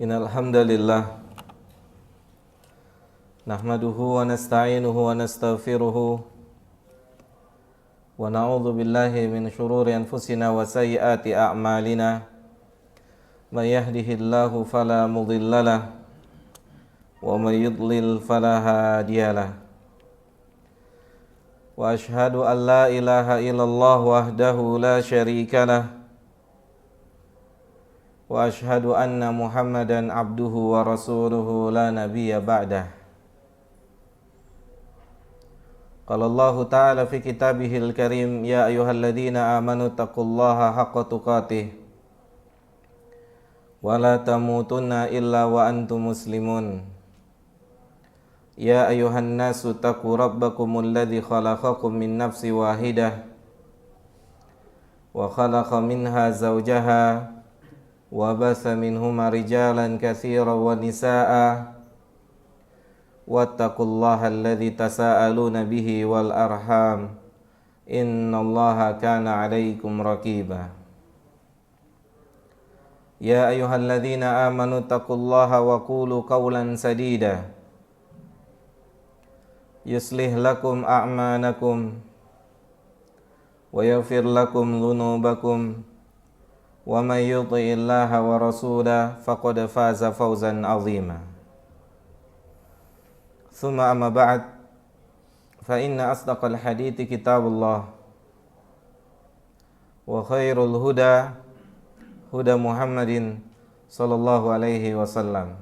Innal hamdalillah nahmaduhu wa nasta'inuhu wa nastaghfiruhu wa na'udzu billahi min shururi anfusina wa sayyiati a'malina may yahdihillahu fala mudhillalah wa may yudlil fala hadiyalah wa ashhadu an la ilaha illallah wahdahu la syarikalah wa ashhadu anna Muhammadan abduhu wa rasuluhu la nabiyya ba'dah. Qala Allah ta'ala fi kitabihil karim ya ayyuhalladzina amanu taqullaha haqqa tuqatih wa la tamutunna illa wa antum muslimun. Ya ayyuhan nasu taqu rabbakumul ladzi khalaqakum min nafsin wahidah wa khalaqa minha zawjaha wa basa minhuma rijalan katsiran wa nisaa wattaqullaha alladzi tasaaluna bihi wal arham innallaha kana 'alaikum raqiba. Ya ayyuhalladzina amanu taqullaha wa qulu qawlan sadida yuslih lakum a'malakum wa yaghfir lakum dhunubakum wa may yuti'illaha wa rasulahu faqad faza fawzan 'azima. Tsumma amma ba'd fa inna asdaqal hadithi kitabullah wa khairul huda huda Muhammadin sallallahu alaihi wasallam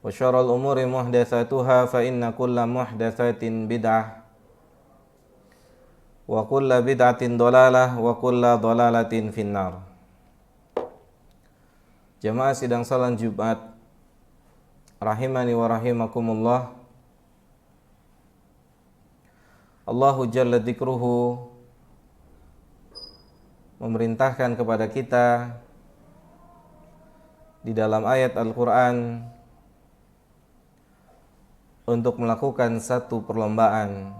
wa syarrul umuri muhdatsatuha fa inna kulla muhdatsatin bid'ah wa kulla bid'atin dolalah wa kulla dolalatin finnar. Jamaah sidang salat Jumat rahimani wa rahimakumullah. Allahu jalla dzikruhu memerintahkan kepada kita di dalam ayat Al-Qur'an untuk melakukan satu perlombaan,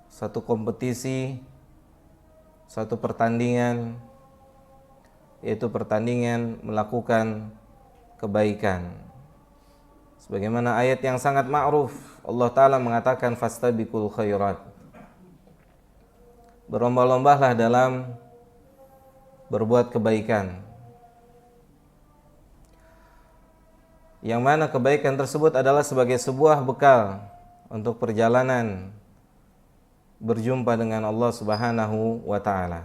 satu kompetisi, satu pertandingan, yaitu pertandingan melakukan kebaikan. Sebagaimana ayat yang sangat ma'ruf, Allah Ta'ala mengatakan fastabiqul khairat. Berlomba-lombalah dalam berbuat kebaikan. Yang mana kebaikan tersebut adalah sebagai sebuah bekal untuk perjalanan berjumpa dengan Allah Subhanahu wa Ta'ala.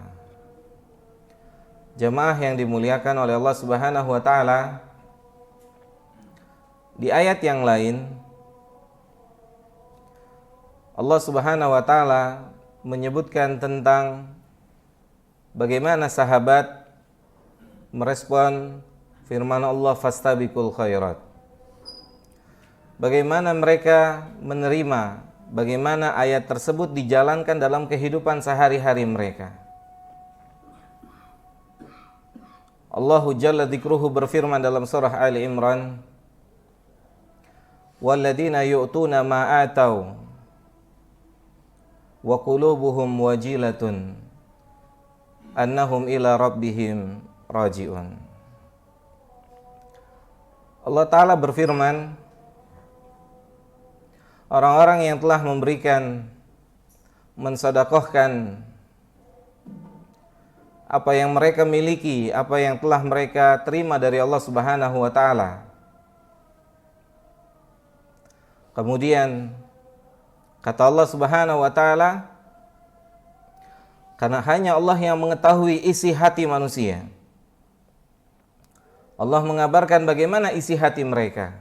Jamaah yang dimuliakan oleh Allah Subhanahu wa Ta'ala, di ayat yang lain Allah Subhanahu wa Ta'ala menyebutkan tentang bagaimana sahabat merespon firman Allah fastabiqul khairat. Bagaimana mereka menerima, bagaimana ayat tersebut dijalankan dalam kehidupan sehari-hari mereka. Allahu jalla dzikruhu berfirman dalam surah Ali Imran, walladzina yu'tuna ma atau wa qulubuhum wajilatun annahum ila rabbihim raji'un. Allah Ta'ala berfirman, orang-orang yang telah memberikan, mensedekahkan apa yang mereka miliki, apa yang telah mereka terima dari Allah Subhanahu wa Ta'ala. Kemudian kata Allah Subhanahu wa Ta'ala, karena hanya Allah yang mengetahui isi hati manusia. Allah mengabarkan bagaimana isi hati mereka.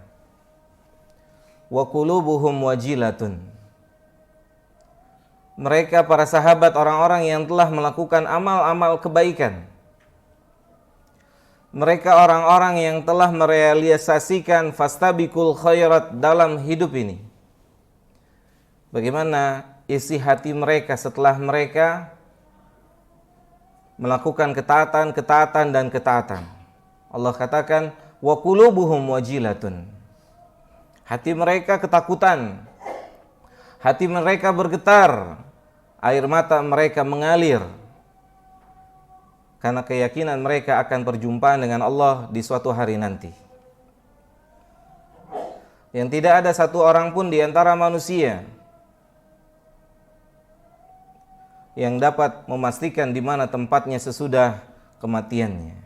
Wa qulubuhum wajilatun. Mereka para sahabat, orang-orang yang telah melakukan amal-amal kebaikan. Mereka orang-orang yang telah merealisasikan fastabiqul khairat dalam hidup ini. Bagaimana isi hati mereka setelah mereka melakukan ketaatan dan ketaatan. Allah katakan wa qulubuhum wajilatun. Hati mereka ketakutan. Hati mereka bergetar. Air mata mereka mengalir. karena keyakinan mereka akan perjumpaan dengan Allah di suatu hari nanti. Yang tidak ada satu orang pun di antara manusia yang dapat memastikan di mana tempatnya sesudah kematiannya.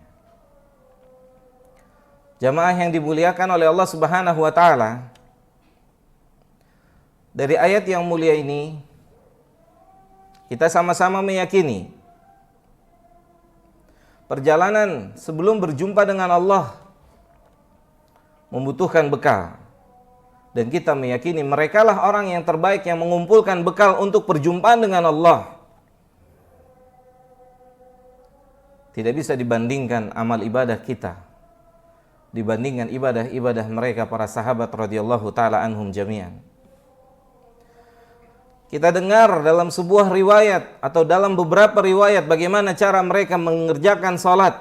Jamaah yang dimuliakan oleh Allah Subhanahu wa taala, dari ayat yang mulia ini kita sama-sama meyakini perjalanan sebelum berjumpa dengan Allah membutuhkan bekal. Dan kita meyakini merekalah orang yang terbaik yang mengumpulkan bekal untuk perjumpaan dengan Allah. Tidak bisa dibandingkan amal ibadah kita dibandingkan ibadah-ibadah mereka para sahabat radhiyallahu taala anhum jami'an. Kita dengar dalam sebuah riwayat atau dalam beberapa riwayat bagaimana cara mereka mengerjakan salat,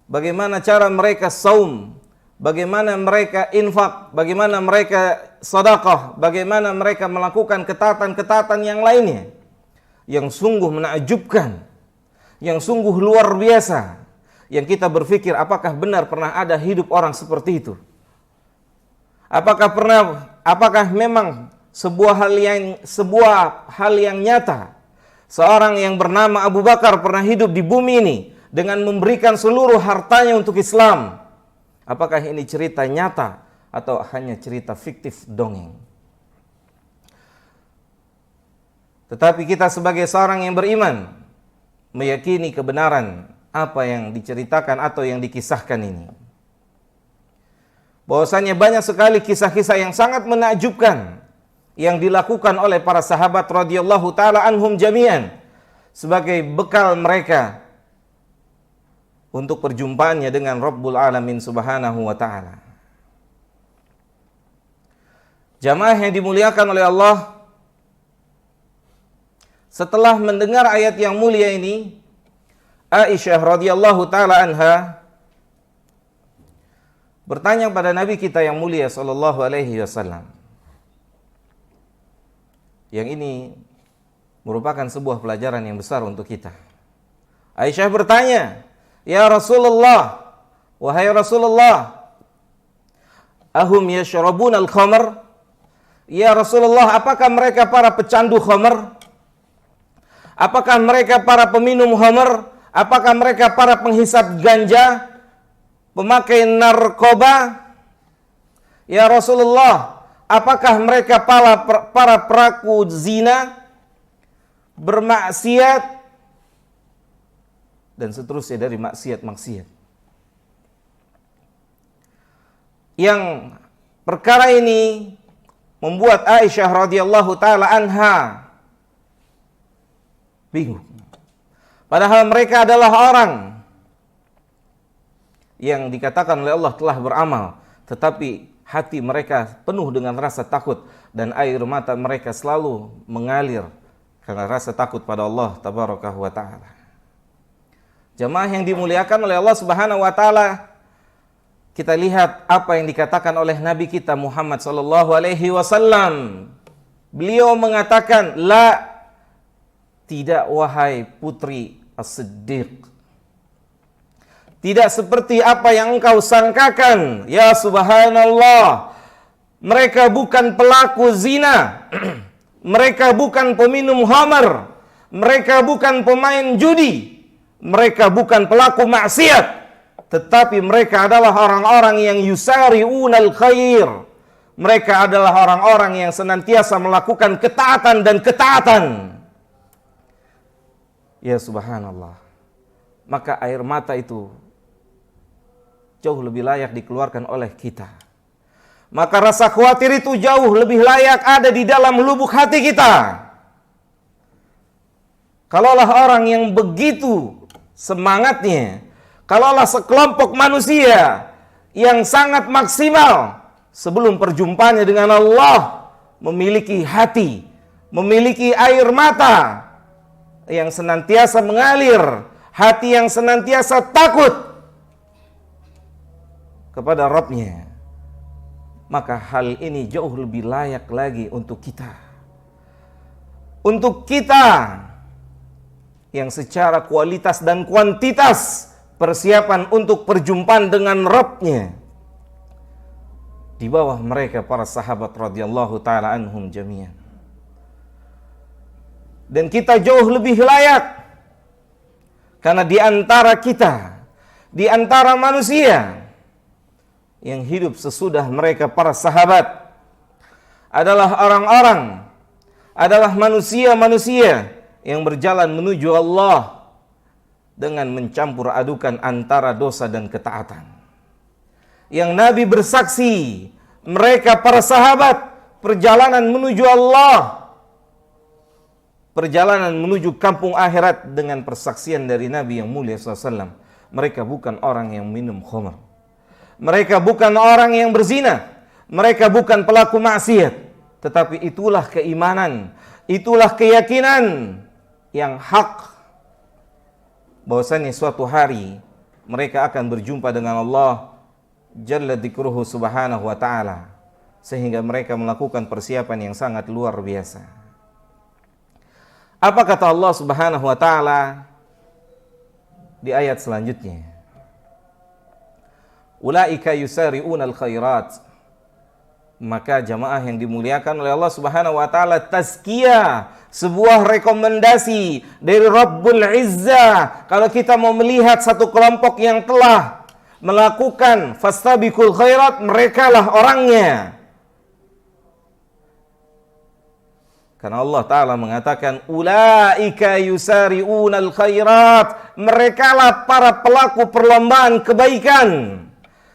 bagaimana cara mereka saum, bagaimana mereka infak, bagaimana mereka sedekah, bagaimana mereka melakukan ketaatan-ketaatan yang lainnya yang sungguh menakjubkan, yang sungguh luar biasa, yang kita berpikir apakah benar pernah ada hidup orang seperti itu? Apakah memang sebuah hal yang nyata seorang yang bernama Abu Bakar pernah hidup di bumi ini dengan memberikan seluruh hartanya untuk Islam? Apakah ini cerita nyata atau hanya cerita fiktif dongeng? Tetapi kita sebagai seorang yang beriman meyakini kebenaran apa yang diceritakan atau yang dikisahkan ini. Bahwasanya banyak sekali kisah-kisah yang sangat menakjubkan yang dilakukan oleh para sahabat radhiyallahu taala anhum jami'an sebagai bekal mereka untuk perjumpaannya dengan Rabbul Alamin Subhanahu wa taala. Jamaah yang dimuliakan oleh Allah, setelah mendengar ayat yang mulia ini, Aisyah radhiyallahu taala anha bertanya pada Nabi kita yang mulia sallallahu alaihi wasallam. Yang ini merupakan sebuah pelajaran yang besar untuk kita. Aisyah bertanya, "Ya Rasulullah, wahai Rasulullah, ahum yashrabuna al-khamr?" Ya Rasulullah, apakah mereka para pecandu khamr? Apakah mereka para peminum khamr? Apakah mereka para penghisap ganja, pemakai narkoba? Ya Rasulullah, apakah mereka para pelaku zina, bermaksiat, dan seterusnya dari maksiat-maksiat? Yang perkara ini membuat Aisyah radhiyallahu taala anha bingung. Padahal mereka adalah orang yang dikatakan oleh Allah telah beramal, tetapi hati mereka penuh dengan rasa takut dan air mata mereka selalu mengalir karena rasa takut pada Allah tabaraka wa taala. Jamaah yang dimuliakan oleh Allah Subhanahu wa taala, kita lihat apa yang dikatakan oleh Nabi kita Muhammad sallallahu alaihi wasallam. Beliau mengatakan, "La, tidak wahai putri As-Siddiq. Tidak seperti apa yang engkau sangkakan, ya subhanallah. Mereka bukan pelaku zina. Mereka bukan peminum khamr. Mereka bukan pemain judi. Mereka bukan pelaku maksiat. Tetapi mereka adalah orang-orang yang yusari'unal khair. Mereka adalah orang-orang yang senantiasa melakukan ketaatan dan ketaatan." Ya subhanallah. Maka air mata itu jauh lebih layak dikeluarkan oleh kita. Maka rasa khawatir itu jauh lebih layak ada di dalam lubuk hati kita. Kalaulah orang yang begitu semangatnya, kalaulah sekelompok manusia yang sangat maksimal sebelum perjumpaannya dengan Allah memiliki hati, memiliki air mata yang senantiasa mengalir, hati yang senantiasa takut kepada Rabb-Nya, maka hal ini jauh lebih layak lagi untuk kita. Untuk kita yang secara kualitas dan kuantitas persiapan untuk perjumpaan dengan Rabb-Nya. Di bawah mereka para sahabat radhiyallahu taala anhum jami'an. Dan kita jauh lebih layak, karena di antara kita, di antara manusia yang hidup sesudah mereka para sahabat adalah orang-orang, adalah manusia-manusia yang berjalan menuju Allah dengan mencampur adukan antara dosa dan ketaatan. Yang Nabi bersaksi, mereka para sahabat perjalanan menuju Allah, perjalanan menuju kampung akhirat dengan persaksian dari Nabi yang mulia SAW. Mereka bukan orang yang minum khamr, mereka bukan orang yang berzina, mereka bukan pelaku maksiat, tetapi itulah keimanan, itulah keyakinan yang hak, bahwasanya suatu hari mereka akan berjumpa dengan Allah Jalla dzikruhu subhanahu wa ta'ala, sehingga mereka melakukan persiapan yang sangat luar biasa. Apa kata Allah subhanahu wa ta'ala di ayat selanjutnya? Ulaika yusari'unal khairat. Maka jamaah yang dimuliakan oleh Allah subhanahu wa ta'ala, tazkiyah, sebuah rekomendasi dari Rabbul Izzah. Kalau kita mau melihat satu kelompok yang telah melakukan fastabiqul khairat, merekalah orangnya. Karena Allah Ta'ala mengatakan, ulaika yusari'unal khairat. Merekalah para pelaku perlombaan kebaikan.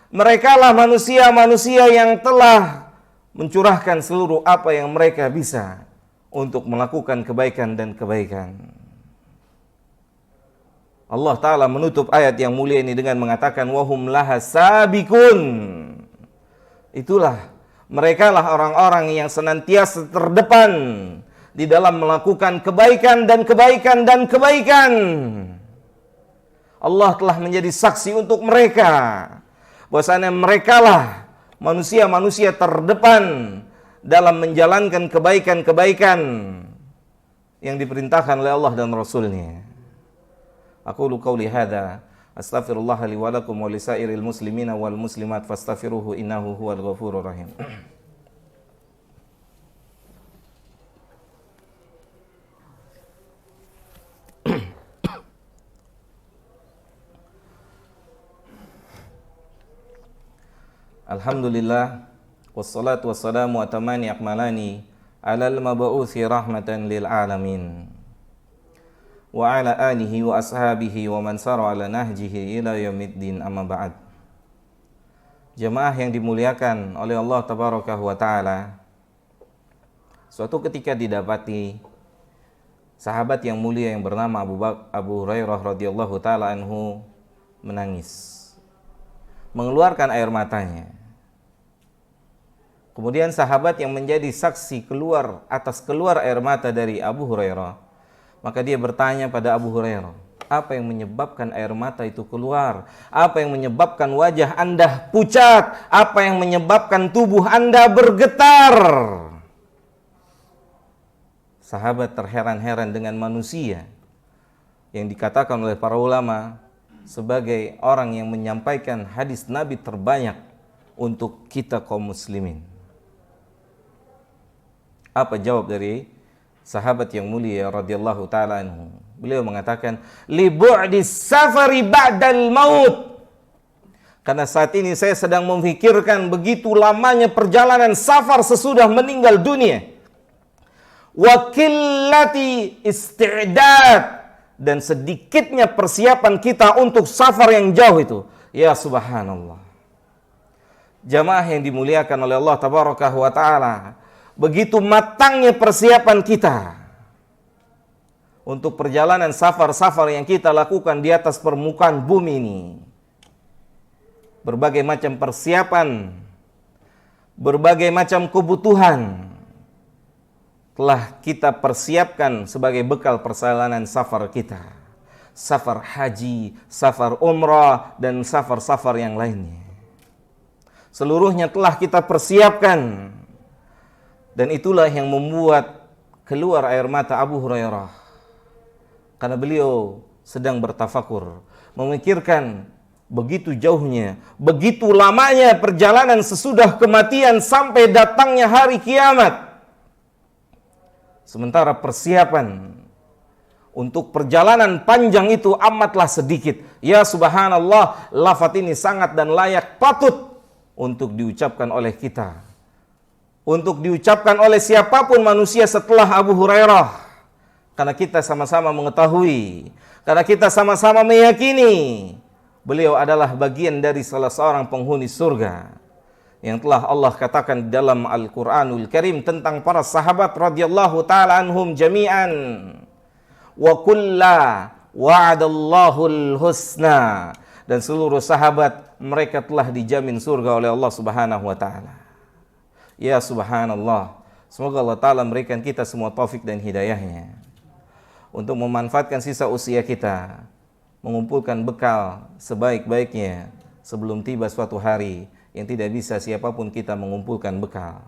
Merekalah manusia-manusia yang telah mencurahkan seluruh apa yang mereka bisa untuk melakukan kebaikan dan kebaikan. Allah Ta'ala menutup ayat yang mulia ini dengan mengatakan, wahum laha sabikun. Itulah, merekalah orang-orang yang senantiasa terdepan di dalam melakukan kebaikan dan kebaikan dan kebaikan. Allah telah menjadi saksi untuk mereka, bahwasanya merekalah manusia-manusia terdepan dalam menjalankan kebaikan-kebaikan yang diperintahkan oleh Allah dan Rasul-Nya. Aqulu qauli hadza astaghfirullah li wa lakum wa lisairil muslimina wal muslimat fastaghfiruhu innahu huwal ghafurur rahim. Alhamdulillah, wassalatu wassalamu atamani akmalani alal mab'uthi rahmatan lil alamin wa ala alihi wa ashabihi wa man sara ala nahjihi ila yaumiddin, amma ba'd. Jemaah yang dimuliakan oleh Allah tabarakahu wa ta'ala, suatu ketika didapati sahabat yang mulia yang bernama Abu Hurairah radhiyallahu ta'ala anhu menangis, mengeluarkan air matanya. Kemudian sahabat yang menjadi saksi keluar air mata dari Abu Hurairah, maka dia bertanya pada Abu Hurairah, apa yang menyebabkan air mata itu keluar? Apa yang menyebabkan wajah Anda pucat? Apa yang menyebabkan tubuh Anda bergetar? Sahabat terheran-heran dengan manusia yang dikatakan oleh para ulama sebagai orang yang menyampaikan hadis Nabi terbanyak untuk kita kaum muslimin. Apa jawab dari sahabat yang mulia radhiyallahu ta'ala anhu? Beliau mengatakan, li bu'dis safari ba'dal maut. Karena saat ini saya sedang memikirkan begitu lamanya perjalanan safar sesudah meninggal dunia. Wa qillati isti'dad, dan sedikitnya persiapan kita untuk safar yang jauh itu. Ya subhanallah. Jamaah yang dimuliakan oleh Allah tabarakahu wa ta'ala, begitu matangnya persiapan kita untuk perjalanan safar-safar yang kita lakukan di atas permukaan bumi ini. Berbagai macam persiapan, berbagai macam kebutuhan telah kita persiapkan sebagai bekal perjalanan safar kita. Safar haji, safar umrah, dan safar-safar yang lainnya. Seluruhnya telah kita persiapkan. Dan itulah yang membuat keluar air mata Abu Hurairah Karena beliau sedang bertafakur, memikirkan begitu jauhnya, begitu lamanya perjalanan sesudah kematian sampai datangnya hari kiamat. Sementara persiapan untuk perjalanan panjang itu amatlah sedikit. Ya subhanallah, lafaz ini sangat dan layak patut untuk diucapkan oleh kita. Untuk diucapkan oleh siapapun manusia setelah Abu Hurairah. Karena kita sama-sama mengetahui, karena kita sama-sama meyakini beliau adalah bagian dari salah seorang penghuni surga yang telah Allah katakan dalam Al-Quranul Karim tentang para sahabat radhiyallahu ta'ala anhum jami'an. Wa kulla wa'adallahul husna. Dan seluruh sahabat mereka telah dijamin surga oleh Allah subhanahu wa ta'ala. Ya subhanallah, semoga Allah ta'ala memberikan kita semua taufik dan hidayahnya untuk memanfaatkan sisa usia kita, mengumpulkan bekal sebaik-baiknya sebelum tiba suatu hari yang tidak bisa siapapun kita mengumpulkan bekal.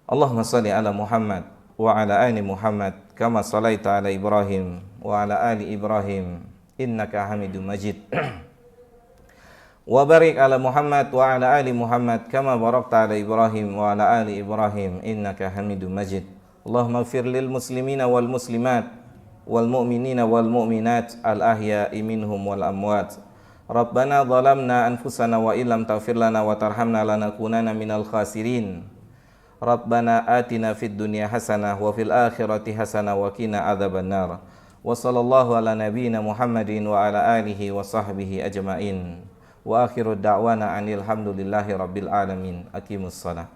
Allahumma salli ala Muhammad wa ala ali Muhammad kama sallaita ala Ibrahim wa ala ali Ibrahim innaka Hamidum Majid. Wa barik ala Muhammad wa ala ali Muhammad kama barakta ala Ibrahim wa ala ali Ibrahim innaka Hamidum Majid. Allahumma ighfir lil muslimina wal muslimat wal mu'minina wal mu'minat al ahya'i minhum wal amwat. Rabbana zalamna anfusana wa illam taghfir lana wa tarhamna lanakunanna minal khasirin. Rabbana atina fid dunya hasanah wa fil akhirati hasanah wa qina adzabannar. Wa sallallahu ala nabiyyina Muhammadin wa ala alihi wa sahbihi ajmain. Wa akhiru da'wana anil hamdulillahi rabbil alamin. Aqimus shalah.